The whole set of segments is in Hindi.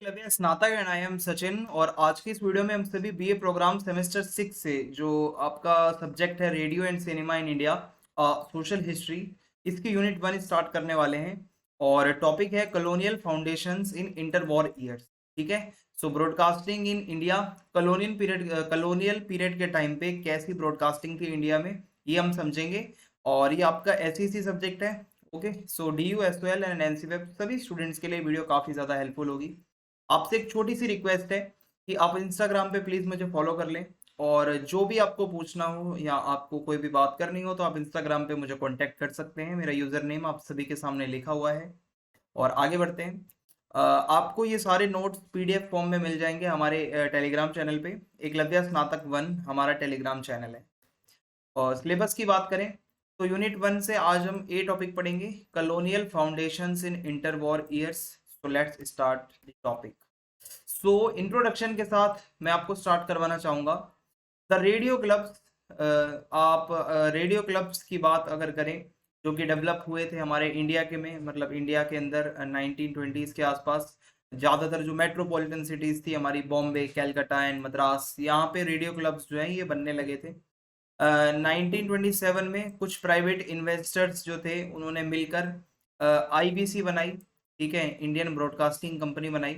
क्लबिया स्नातक एंड आई एम सचिन। और आज की इस वीडियो में हम सभी बीए प्रोग्राम सेमेस्टर 6 से जो आपका सब्जेक्ट है radio and cinema in India social history, इसकी यूनिट 1 स्टार्ट करने वाले हैं। और टॉपिक है colonial foundations in inter war years. ठीक है। So broadcasting in India, colonial period के टाइम पे कैसी ब्रॉडकास्टिंग थी इंडिया में, ये हम समझेंगे। और ये आपका एसईसी सब्जेक्ट है। Okay, so DU SOL and NCWEB सभी स्टूडेंट्स के लिए वीडियो काफ़ी ज़्यादा हेल्पफुल होगी। आपसे एक छोटी सी रिक्वेस्ट है कि आप इंस्टाग्राम पे प्लीज़ मुझे फॉलो कर लें। और जो भी आपको पूछना हो या आपको कोई भी बात करनी हो तो आप इंस्टाग्राम पे मुझे कांटेक्ट कर सकते हैं। मेरा यूज़र नेम आप सभी के सामने लिखा हुआ है। और आगे बढ़ते हैं। आपको ये सारे नोट्स पीडीएफ फॉर्म में मिल जाएंगे हमारे टेलीग्राम चैनल पे। एकलव्य स्नातक 1 हमारा टेलीग्राम चैनल है। और सिलेबस की बात करें तो यूनिट 1 से आज हम ए टॉपिक पढ़ेंगे, colonial foundations in inter war years. So let's start the topic. So introduction के साथ मैं आपको स्टार्ट करवाना चाहूँगा द रेडियो क्लब्स। आप रेडियो क्लब्स की बात अगर करें जो कि डेवलप हुए थे हमारे इंडिया के में, मतलब इंडिया के अंदर 1920s के आसपास। ज़्यादातर जो मेट्रोपॉलिटन सिटीज़ थी हमारी, बॉम्बे, कैलकाटा एंड मद्रास, यहाँ पे रेडियो क्लब्स जो हैं ये बनने लगे थे। 1927 में कुछ प्राइवेट इन्वेस्टर्स जो थे उन्होंने मिलकर आईबीसी बनाई। ठीक है, इंडियन ब्रॉडकास्टिंग कंपनी बनाई।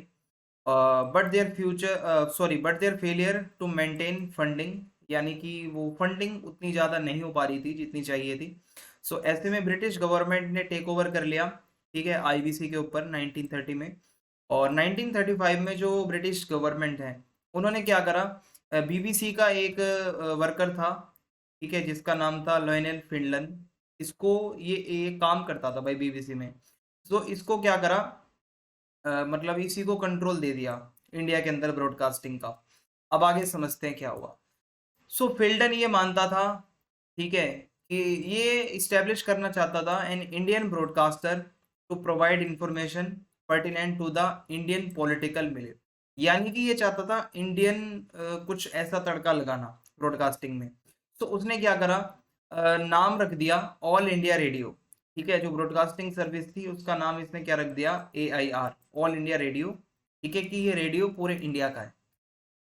But their failure to maintain funding, यानी कि वो फंडिंग उतनी ज़्यादा नहीं हो पा रही थी जितनी चाहिए थी। सो ऐसे में ब्रिटिश गवर्नमेंट ने टेक ओवर कर लिया। ठीक है, आईबीसी के ऊपर 1930 में। और 1935 में जो ब्रिटिश गवर्नमेंट है उन्होंने क्या करा, बीबीसी का एक वर्कर था, ठीक है, जिसका नाम था लोयनेल फिनलन। इसको ये काम करता था भाई बीबीसी में। तो इसको क्या करा, मतलब इसी को कंट्रोल दे दिया इंडिया के अंदर ब्रॉडकास्टिंग का। अब आगे समझते हैं क्या हुआ। सो फिल्डन ये मानता था, ठीक है, कि ये इस्टेब्लिश करना चाहता था an Indian broadcaster to provide information pertinent to the Indian political milieu. यानी कि ये चाहता था इंडियन कुछ ऐसा तड़का लगाना ब्रॉडकास्टिंग में। तो उसने क्या करा, नाम रख दिया ऑल इंडिया रेडियो। ठीक है, जो ब्रॉडकास्टिंग सर्विस थी उसका नाम इसने क्या रख दिया, AIR, ऑल इंडिया रेडियो। ठीक है, कि ये रेडियो पूरे इंडिया का है।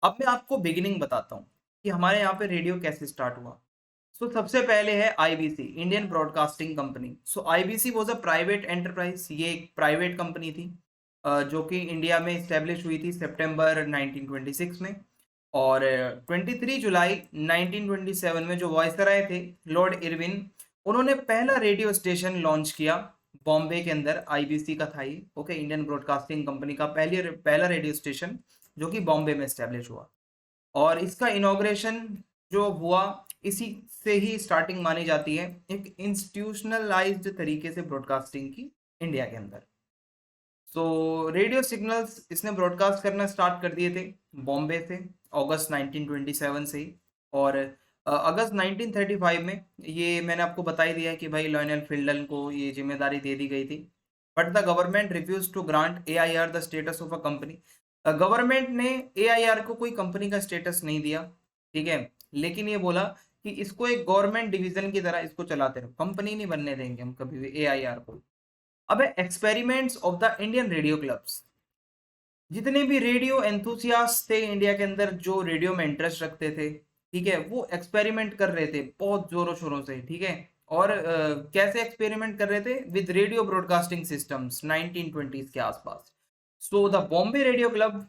अब मैं आपको बिगिनिंग बताता हूँ कि हमारे यहाँ पे रेडियो कैसे स्टार्ट हुआ। सो सबसे पहले है IBC, Indian broadcasting company. So IBC was a private enterprise, ये एक प्राइवेट कंपनी थी जो कि इंडिया में इस्टेब्लिश हुई थी सितंबर 1926 में। और 23 जुलाई 1927 में जो वायसराय थे लॉर्ड इरविन, उन्होंने पहला रेडियो स्टेशन लॉन्च किया बॉम्बे के अंदर। आईबीसी का था ये, ओके, इंडियन ब्रॉडकास्टिंग कंपनी का पहला रेडियो स्टेशन जो कि बॉम्बे में स्टैब्लिश हुआ। और इसका इनॉग्रेशन जो हुआ, इसी से ही स्टार्टिंग मानी जाती है एक इंस्टीट्यूशनलाइज्ड तरीके से ब्रॉडकास्टिंग की इंडिया के अंदर। सो रेडियो सिग्नल्स इसने ब्रॉडकास्ट करना स्टार्ट कर दिए थे बॉम्बे से अगस्त 1927 से ही। और अगस्त 1935 में ये मैंने आपको बता ही दिया है कि भाई लॉयनल फिल्डन को ये जिम्मेदारी दे दी गई थी। But the government refuse to grant AIR the status of a company. Government ने AIR को कोई कंपनी का स्टेटस नहीं दिया, ठीक है, लेकिन ये बोला कि इसको एक गवर्नमेंट डिवीजन की तरह इसको चलाते रहो, कंपनी नहीं बनने देंगे हम कभी भी AIR को। अब experiments of the Indian radio clubs. जितने भी रेडियो एंथुसियास्ट थे इंडिया के अंदर जो रेडियो में इंटरेस्ट रखते थे, ठीक है, वो एक्सपेरिमेंट कर रहे थे बहुत जोरों शोरों से। ठीक है, और कैसे एक्सपेरिमेंट कर रहे थे, with radio broadcasting systems 1920s के आसपास। So the Bombay radio club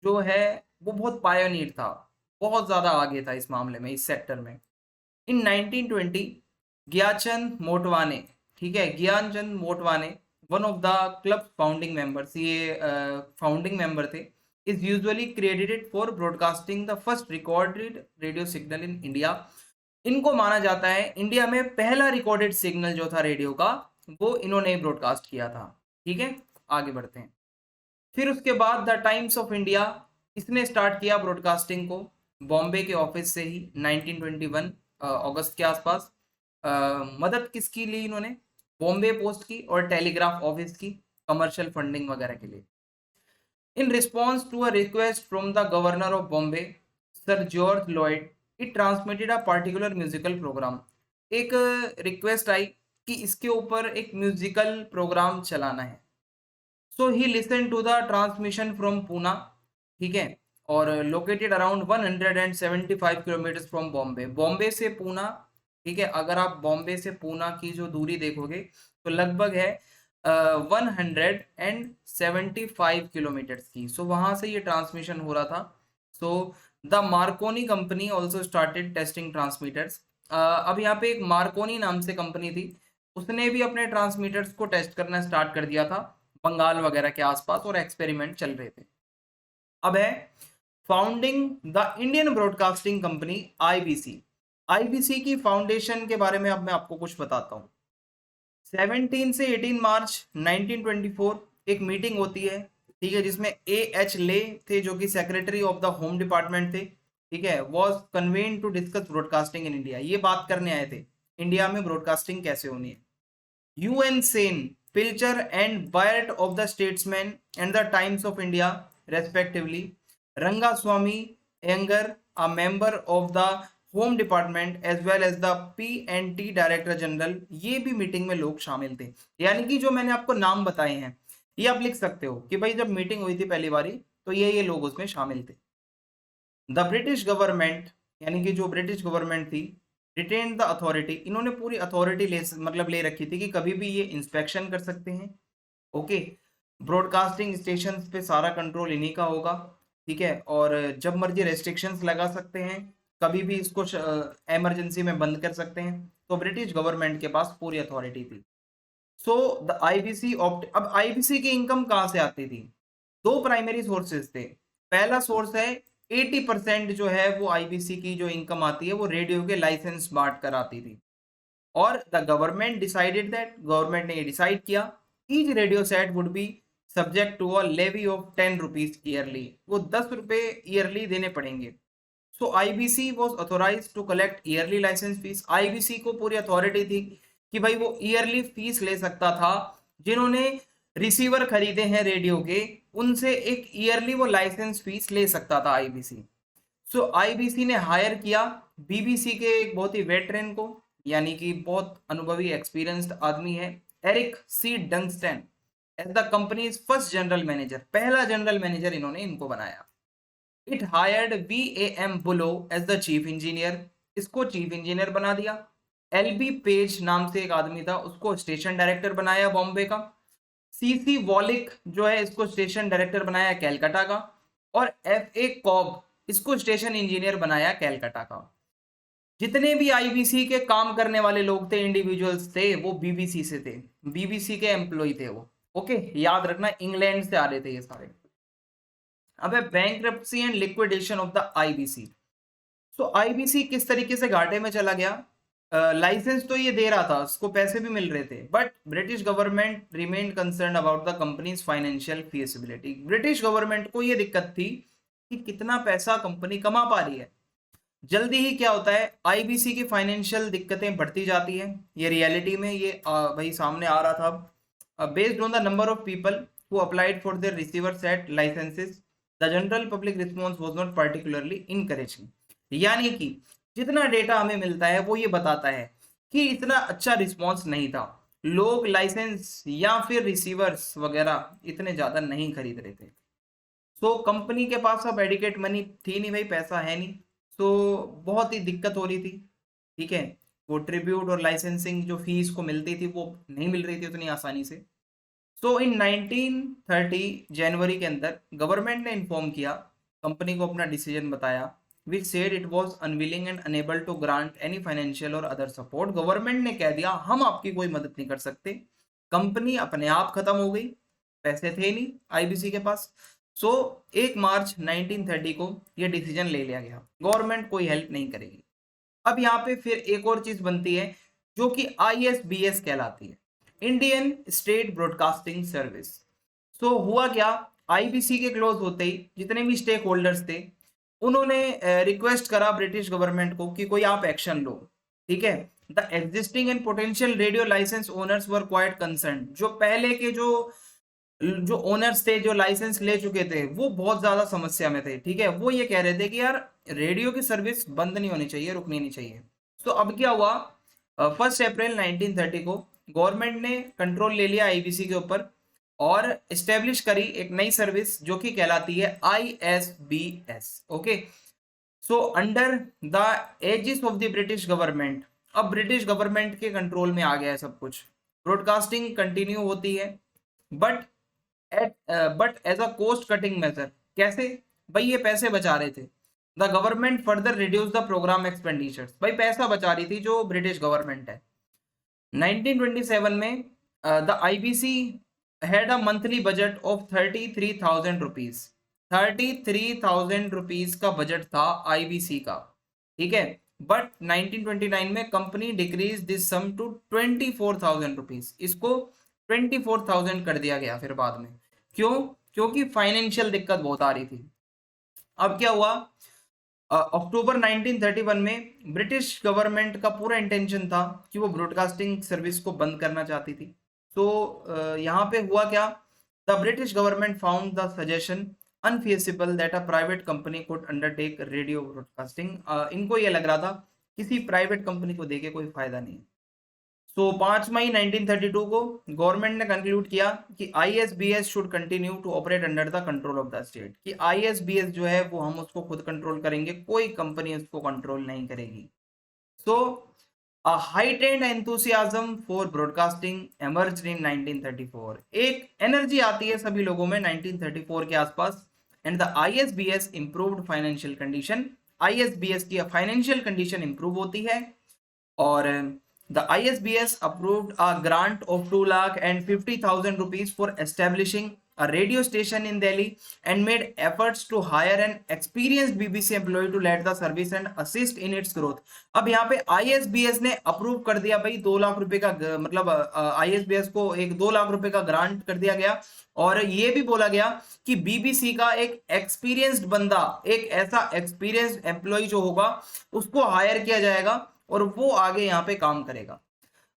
जो है वो बहुत पायोनियर था, बहुत ज़्यादा आगे था इस मामले में, इस सेक्टर में। इन 1920 ज्ञानचंद मोटवाने, ठीक है, Gyanchand Motwane, one of the club founding members, ये फाउंडिंग मेंबर थे, is usually credited for broadcasting the first recorded radio signal in India. इनको माना जाता है इंडिया में पहला रिकॉर्डेड सिग्नल जो था रेडियो का, वो इन्होंने ब्रॉडकास्ट किया था। ठीक है, आगे बढ़ते हैं। फिर उसके बाद द टाइम्स ऑफ इंडिया, इसने स्टार्ट किया ब्रॉडकास्टिंग को बॉम्बे के ऑफिस से ही 1921 अगस्त के आसपास। मदद किसकी ली इन्होंने, बॉम्बे पोस्ट की और टेलीग्राफ ऑफिस की, कमर्शियल फंडिंग वगैरह के लिए। In response to a request from the governor of Bombay sir George Lloyd, it transmitted a particular musical programme. एक रिक्वेस्ट आई कि इसके ऊपर एक म्यूजिकल प्रोग्राम चलाना है। So he listen to the transmission from Poona, ठीक है, और located around 175 kilometre from Bombay, Bombay से पूना, ठीक है, अगर आप बॉम्बे से पूना की जो दूरी देखोगे तो लगभग है 175 किलोमीटर्स की। सो वहां से ये ट्रांसमिशन हो रहा था। So the Markovnikov company also started testing transmitters. अब यहाँ पे एक मार्कोनी नाम से कंपनी थी, उसने भी अपने ट्रांसमीटर्स को टेस्ट करना स्टार्ट कर दिया था बंगाल वगैरह के आसपास, और एक्सपेरिमेंट चल रहे थे। अब है founding the Indian broadcasting company IBC. IBC की फाउंडेशन के बारे में अब मैं आपको कुछ बताता हूँ। 17 से 18 मार्च 1924 एक मीटिंग होती है, ठीक है, जिसमें ए एच ले थे जो कि secretary of the home department थे, ठीक है, was convene to discuss broadcasting in India. ये बात करने आए थे इंडिया में ब्रॉडकास्टिंग कैसे होनी है। UN Sen, Pilcher and Byrt of the Statesman and the Times of India respectively, Rangaswami Ayyangar a member of the home department as well as the PNT director general, ये भी मीटिंग में लोग शामिल थे। यानी कि जो मैंने आपको नाम बताए हैं ये आप लिख सकते हो कि भाई जब मीटिंग हुई थी पहली बारी तो ये लोग उसमें शामिल थे। द ब्रिटिश गवर्नमेंट, यानी कि जो ब्रिटिश गवर्नमेंट थी, रिटेन द अथॉरिटी, इन्होंने पूरी अथॉरिटी ले रखी थी कि कभी भी ये इंस्पेक्शन कर सकते हैं, ओके, ब्रॉडकास्टिंग स्टेशन पे सारा कंट्रोल इन्हीं का होगा, ठीक है, और जब मर्जी रेस्ट्रिक्शंस लगा सकते हैं, कभी भी इसको इमरजेंसी में बंद कर सकते हैं। तो ब्रिटिश गवर्नमेंट के पास पूरी अथॉरिटी थी। सो द आईबीसी ऑप्ट, अब आईबीसी की इनकम कहाँ से आती थी? दो प्राइमरी सोर्सेज थे। पहला सोर्स है 80% जो है वो आईबीसी की जो इनकम आती है वो रेडियो के लाइसेंस बांट कर आती थी, और the government decided that, government ने ये डिसाइड किया each radio set would be subject to a levy of 10 rupees yearly, वो 10 रुपए ईयरली देने पड़ेंगे। So IBC was authorise to collect yearly licence fees. IBC को पूरी अथॉरिटी थी कि भाई वो ईयरली फीस ले सकता था, जिन्होंने रिसीवर खरीदे हैं रेडियो के उनसे एक ईयरली वो लाइसेंस फीस ले सकता था आईबीसी। सो आईबीसी ने हायर किया बीबीसी के एक बहुत ही वेटरन को, यानी कि बहुत अनुभवी एक्सपीरियंस्ड आदमी है, Eric C Dunstan, as the company's first general manager. पहला जनरल मैनेजर इन्होंने इनको बनाया। It hired VAM Bulow as the chief engineer, इसको चीफ इंजीनियर बना दिया। LB पेज नाम से एक आदमी था, उसको स्टेशन डायरेक्टर बनाया बॉम्बे का। CC वॉलिक जो है इसको स्टेशन डायरेक्टर बनाया कैलकाटा का, और FA कॉब इसको स्टेशन इंजीनियर बनाया कैलकाटा का। जितने भी आईबीसी के काम करने वाले लोग थे, इंडिविजुअल्स थे, वो बीबीसी से थे, बीबीसी के एम्प्लॉय थे वो, ओके, याद रखना इंग्लैंड से आ रहे थे ये सारे। अब है bankruptcy and liquidation of the IBC. So IBC किस तरीके से घाटे में चला गया? लाइसेंस तो ये दे रहा था, उसको पैसे भी मिल रहे थे, but British government remained concern about the companies financial feasibility. British government को ये दिक्कत थी कि कितना पैसा कंपनी कमा पा रही है। जल्दी ही क्या होता है, आईबीसी की फाइनेंशियल दिक्कतें बढ़ती जाती हैं, ये रियलिटी में ये भाई सामने आ रहा था। Based on the number of people who applied for their receiver set licences, the general public response was not particularly encouraging. यानी कि जितना डेटा हमें मिलता है वो ये बताता है कि इतना अच्छा रिस्पॉन्स नहीं था, लोग लाइसेंस या फिर रिसीवर्स वगैरह इतने ज़्यादा नहीं खरीद रहे थे। सो कंपनी के पास अब एडिकेट मनी थी नहीं भाई, पैसा है नहीं, तो बहुत ही दिक्कत हो रही थी, ठीक है, वो ट्रिब्यूट और लाइसेंसिंग जो फीस को मिलती थी वो नहीं मिल रही थी उतनी आसानी से। सो इन 1930 जनवरी के अंदर गवर्नमेंट ने इन्फॉर्म किया, कंपनी को अपना डिसीजन बताया, which said it was unwilling and unable to grant any financial or other support। Government ने कह दिया हम आपकी कोई मदद नहीं कर सकते, कंपनी अपने आप खत्म हो गई, पैसे थे नहीं आईबीसी के पास। सो 1 मार्च 1930 को ये डिसीजन ले लिया गया, गवर्नमेंट कोई हेल्प नहीं करेगी। अब यहाँ पे फिर एक और चीज बनती है जो कि ISBS कहलाती है, इंडियन स्टेट ब्रॉडकास्टिंग सर्विस। सो हुआ क्या, आईबीसी के क्लोज होते ही जितने भी स्टेक होल्डर्स थे उन्होंने रिक्वेस्ट करा ब्रिटिश गवर्नमेंट को कि कोई आप एक्शन लो, ठीक है। The existing and potential radio licence owners were quite concern, जो पहले के जो ओनर्स थे जो लाइसेंस ले चुके थे वो बहुत ज्यादा समस्या में थे, ठीक है, वो ये कह रहे थे कि यार रेडियो की सर्विस बंद नहीं होनी चाहिए, रुकनी नहीं चाहिए। तो अब क्या हुआ, 1 अप्रैल 1930 को गवर्नमेंट ने कंट्रोल ले लिया आईबीसी के ऊपर। और एस्टेब्लिश करी एक नई सर्विस जो कि कहलाती है ISBS। Okay, so under the aegis of the British government, अब ब्रिटिश गवर्नमेंट के कंट्रोल में आ गया है सब कुछ, ब्रॉडकास्टिंग कंटिन्यू होती है but but as a cost cutting measure. कैसे भाई, ये पैसे बचा रहे थे। The government further reduce the programme expenditures, भाई पैसा बचा रही थी जो ब्रिटिश गवर्नमेंट है। 1927 में the IBC had a monthly budget of 33,000 rupees. 33,000 rupees का बजट था IBC का, ठीक है। बट 1929 में company decrease this sum to 24,000 rupees, इसको 24,000 कर दिया गया फिर बाद में। क्यों? क्योंकि फाइनेंशियल दिक्कत बहुत आ रही थी। अब क्या हुआ, अक्टूबर 1931 में ब्रिटिश गवर्नमेंट का पूरा इंटेंशन था कि वो ब्रॉडकास्टिंग सर्विस को बंद करना चाहती थी। तो यहाँ पे हुआ क्या, the British government found the suggestion unfeasible that a private company could undertake radio broadcasting. इनको ये लग रहा था किसी प्राइवेट कंपनी को देके कोई फायदा नहीं। सो 5 मई 1932 को गवर्नमेंट ने कंक्लूड किया कि ISBS should continue to operate under the control of the state, कि ISBS जो है वो हम उसको खुद कंट्रोल करेंगे, कोई कंपनी उसको कंट्रोल नहीं करेगी। सो अ heightened enthusiasm for broadcasting emerged in 1934, एक एनर्जी आती है सभी लोगों में 1934 के आसपास। And the ISBS improved financial condition, ISBS की फाइनेंशियल कंडीशन इंप्रूव होती है और the ISBS approved a grant of 2,50,000 rupees for establishing a radio station in Delhi and made efforts to hire an experienced BBC employee to lead the service and assist in its growth। अब यहाँ पे ISBS ने अप्रूव कर दिया भाई 2 लाख रुपए का, मतलब ISBS को एक 2 लाख रुपए का ग्रांट कर दिया गया और ये भी बोला गया कि BBC का एक एक्सपीरियंस्ड बंदा, एक ऐसा एक्सपीरियंस्ड एम्प्लॉय जो होगा उसको हायर किया जाएगा और वो आगे यहाँ पे काम करेगा।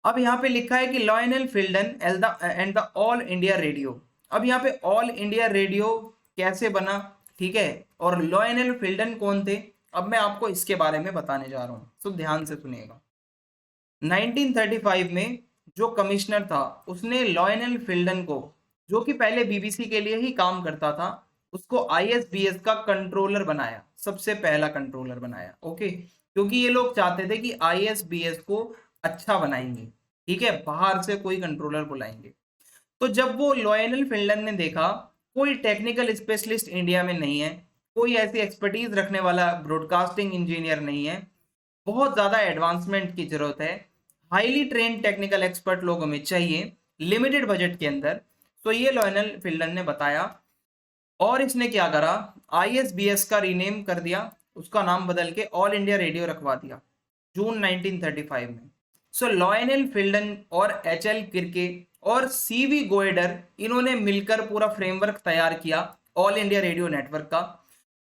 अब यहाँ पे लिखा है कि Lionel Fielden and the all India radio. अब यहाँ पे ऑल इंडिया रेडियो कैसे बना, ठीक है, और लॉयनल फिल्डन कौन थे, अब मैं आपको इसके बारे में बताने जा रहा हूँ, तो ध्यान से सुनिएगा। 1935 में जो कमिश्नर था उसने लॉयनल फिल्डन को, जो कि पहले BBC के लिए ही काम करता था, उसको ISBS का कंट्रोलर बनाया, सबसे पहला कंट्रोलर बनाया। ओके, क्योंकि ये लोग चाहते थे कि ISBS को अच्छा बनाएंगे, ठीक है, बाहर से कोई कंट्रोलर बुलाएंगे। तो जब वो लॉयनल फिल्डन ने देखा कोई टेक्निकल स्पेशलिस्ट इंडिया में नहीं है, कोई ऐसी एक्सपर्टीज रखने वाला ब्रॉडकास्टिंग इंजीनियर नहीं है, बहुत ज्यादा एडवांसमेंट की जरूरत है, हाईली ट्रेन्ड टेक्निकल एक्सपर्ट लोग हमें चाहिए लिमिटेड बजट के अंदर, तो ये लॉयनल फिल्डन ने बताया और इसने क्या करा, ISBS का रीनेम कर दिया, उसका नाम बदल के ऑल इंडिया रेडियो रखवा दिया जून 1935 में। सो लॉयनल फिल्डन और HL किर्के और CV गोएडर, इन्होंने मिलकर पूरा फ्रेमवर्क तैयार किया ऑल इंडिया रेडियो नेटवर्क का।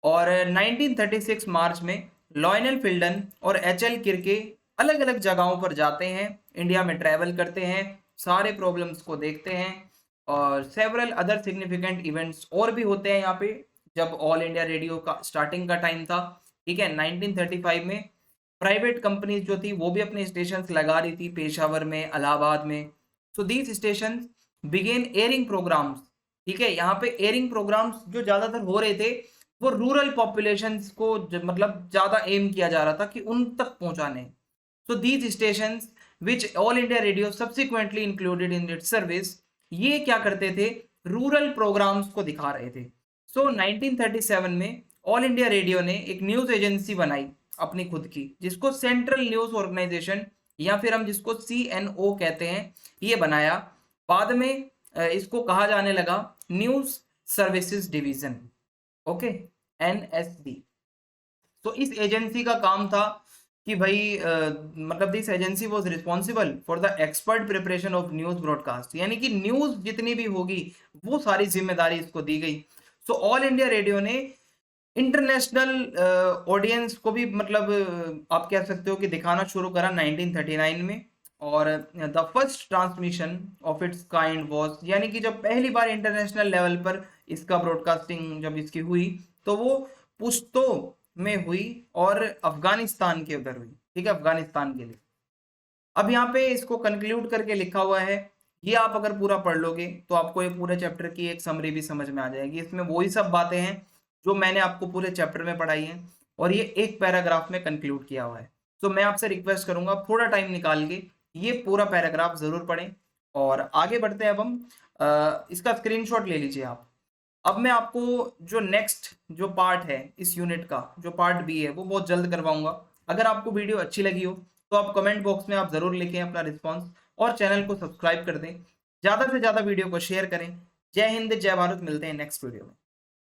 और 1936 मार्च में लॉयनल फिल्डन और HL किर्के अलग अलग जगहों पर जाते हैं, इंडिया में ट्रैवल करते हैं, सारे प्रॉब्लम्स को देखते हैं और सेवरल अदर सिग्निफिकेंट इवेंट्स और भी होते हैं यहाँ पे जब ऑल इंडिया रेडियो का स्टार्टिंग का टाइम था, ठीक है। 1935 में प्राइवेट कंपनीज जो थी वो भी अपने स्टेशंस लगा रही थी पेशावर में, इलाहाबाद में। So these stations began airing programmes, ठीक है। यहाँ पे एयरिंग प्रोग्राम्स जो ज्यादातर हो रहे थे वो रूरल पॉपुलेशंस को मतलब ज्यादा एम किया जा रहा था कि उन तक पहुंचाने। सो these stations which all India radio subsequently included in its service, ये क्या करते थे, रूरल प्रोग्राम्स को दिखा रहे थे। सो 1937 में ऑल इंडिया रेडियो ने एक न्यूज एजेंसी बनाई अपनी खुद की, जिसको सेंट्रल न्यूज ऑर्गेनाइजेशन या फिर हम जिसको CNO कहते हैं, ये बनाया। बाद में इसको कहा जाने लगा news services division, okay, NSD। तो इस एजेंसी का काम था कि भाई मतलब this agency was responsible for the expert preparation of news broadcast, यानी कि न्यूज जितनी भी होगी वो सारी जिम्मेदारी इसको दी गई। सो ऑल इंडिया रेडियो ने इंटरनेशनल ऑडियंस को भी मतलब आप कह सकते हो कि दिखाना शुरू करा 1939 में। और the first transmission of its kind was, यानी कि जब पहली बार इंटरनेशनल लेवल पर इसका ब्रॉडकास्टिंग जब इसकी हुई तो वो पुश्तो में हुई और अफगानिस्तान के उधर हुई, ठीक है, अफगानिस्तान के लिए। अब यहाँ पे इसको कंक्लूड करके लिखा हुआ है ये आप अगर पूरा पढ़ लोगे तो आपको ये पूरे चैप्टर की एक समरी भी समझ में आ जाएगी। इसमें वही सब बातें हैं जो मैंने आपको पूरे चैप्टर में पढ़ाई हैं और ये एक पैराग्राफ में कंक्लूड किया हुआ है। तो मैं आपसे रिक्वेस्ट करूंगा थोड़ा टाइम निकाल के ये पूरा पैराग्राफ जरूर पढ़ें। और आगे बढ़ते हैं। अब हम इसका स्क्रीनशॉट ले लीजिए आप। अब मैं आपको जो नेक्स्ट जो पार्ट है इस यूनिट का, जो पार्ट बी है, वो बहुत जल्द करवाऊंगा। अगर आपको वीडियो अच्छी लगी हो तो आप कमेंट बॉक्स में आप जरूर लिखें अपना रिस्पॉन्स और चैनल को सब्सक्राइब कर दें। ज़्यादा से ज़्यादा वीडियो को शेयर करें। जय हिंद, जय भारत। मिलते हैं नेक्स्ट वीडियो में।